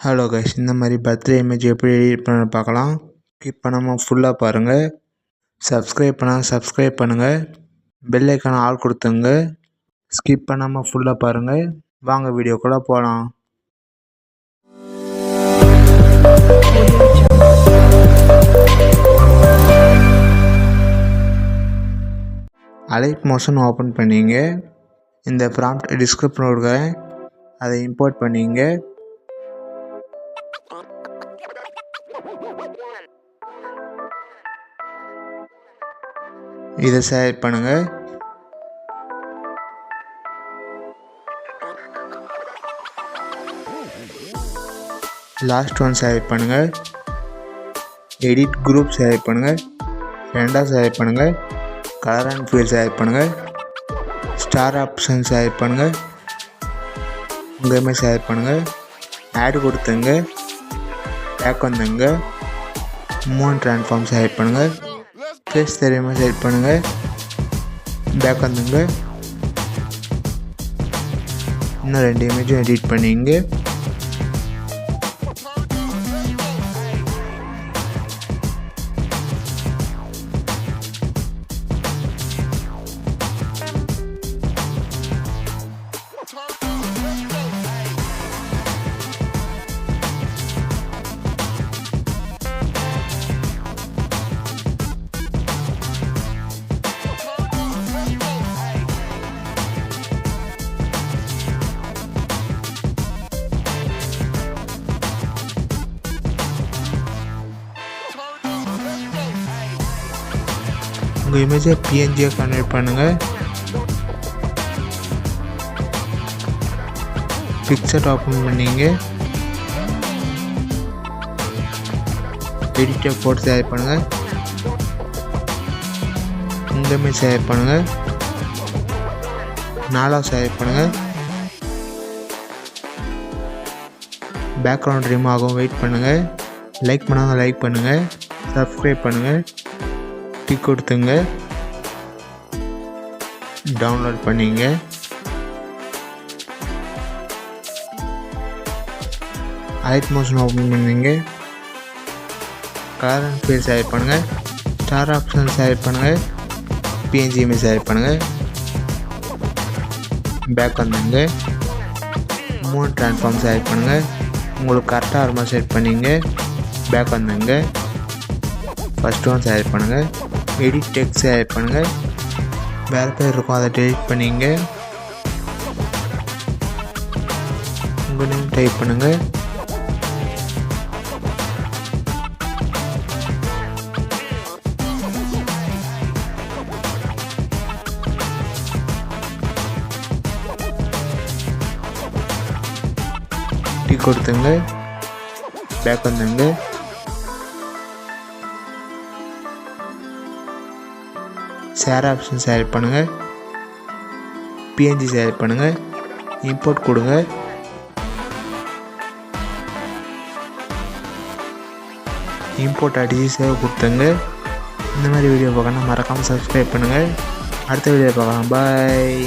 Hello guys, இந்த மாதிரி birthday image எப்படி எடிட் பண்ண பார்க்கலாம். ஸ்கிப் பண்ணாமல் ஃபுல்லாக பாருங்கள். சப்ஸ்கிரைப் பண்ணால் சப்ஸ்கிரைப் பண்ணுங்கள். பெல் ஐக்கான ஆல் கொடுத்துங்க. ஸ்கிப் பண்ணாமல் ஃபுல்லாக பாருங்கள். வாங்க வீடியோக்குள்ளே போகலாம். அலைட் மோஷன் ஓப்பன் பண்ணிங்க. இந்த ப்ராம்ப்ட் டிஸ்கிரிப்ஷன் கொடுக்குறேன், அதை இம்போர்ட் பண்ணிங்க. இதை செலக்ட் பண்ணுங்க. லாஸ்ட் ஒன் செலக்ட் பண்ணுங்க. எடிட் குரூப் செலக்ட் பண்ணுங்க. ரெண்டாக செலக்ட் பண்ணுங்க. கலர் அண்ட் ஃபீல் செலக்ட் பண்ணுங்க. ஸ்டார் ஆப்ஷன் செலக்ட் பண்ணுங்க. உங்களையுமே செலக்ட் பண்ணுங்க. ஆட் கொடுத்துங்க. பேக் வந்துங்க. மூணு ட்ரான்ஸ்ஃபார்ம் செலக்ட் பண்ணுங்க. ஃபேஸ் தெரியாமல் செலக்ட் பண்ணுங்க. பேக் வந்துங்க. இன்னும் 2 இமேஜும் எடிட் பண்ணிங்க. உங்கள் இமேஜை பிஎன்ஜியாக கன்வெர்ட் பண்ணுங்கள். பிக்சர் ஓப்பன் பண்ணிங்க. எடிட்டர் போட்டு செலக்ட் பண்ணுங்கள். உங்கள் இமேஜ் செலக்ட் பண்ணுங்கள். 4ஆவது செலக்ட் பண்ணுங்கள். பேக்ரவுண்ட் ரிமூவ் ஆகும், வெயிட் பண்ணுங்கள். லைக் பண்ணாங்க லைக் பண்ணுங்கள். சப்ஸ்கிரைப் பண்ணுங்கள். டிக் கொடுத்துங்க. டவுன்லோட் பண்ணிங்க. அலைட் மோஷன் ஓப்பன் பண்ணிங்க. கலர் அண்ட் ஃபீல் செலக்ட் பண்ணுங்கள். ஸ்டார் ஆப்ஷன் செலக்ட் பண்ணுங்கள். பிஎன்ஜி இமேஜ் செலக்ட் பண்ணுங்கள். பேக் வந்துங்க. 3 ட்ரான்ஸ்ஃபார்ம் செலக்ட் பண்ணுங்கள். உங்களுக்கு கரெக்டாக ஒரு மாதிரி செலக்ட் பண்ணிங்க. பேக் வந்துங்க. ஃபஸ்ட் ஒன் செலக்ட் பண்ணுங்கள். எடிட் டெக்ஸ்ட் செலக்ட் பண்ணுங்கள். வேறு பேர் இருக்கும், அதை டெலிட் பண்ணிங்க. உங்கள் நேம் டைப் பண்ணுங்கள். டிக் கொடுத்துங்க. பேக் வந்துங்க. ஷேர் ஆப்ஷன் செலக்ட் பண்ணுங்கள். பிஎன்ஜி செலக்ட் பண்ணுங்கள். இம்போர்ட் கொடுங்க. இம்போர்ட் அடிச்சு சேவ் கொடுத்துங்க. இந்த மாதிரி வீடியோ பார்க்கணும் மறக்காமல் சப்ஸ்கிரைப் பண்ணுங்கள். அடுத்த வீடியோ பார்க்கலாம். பாய்.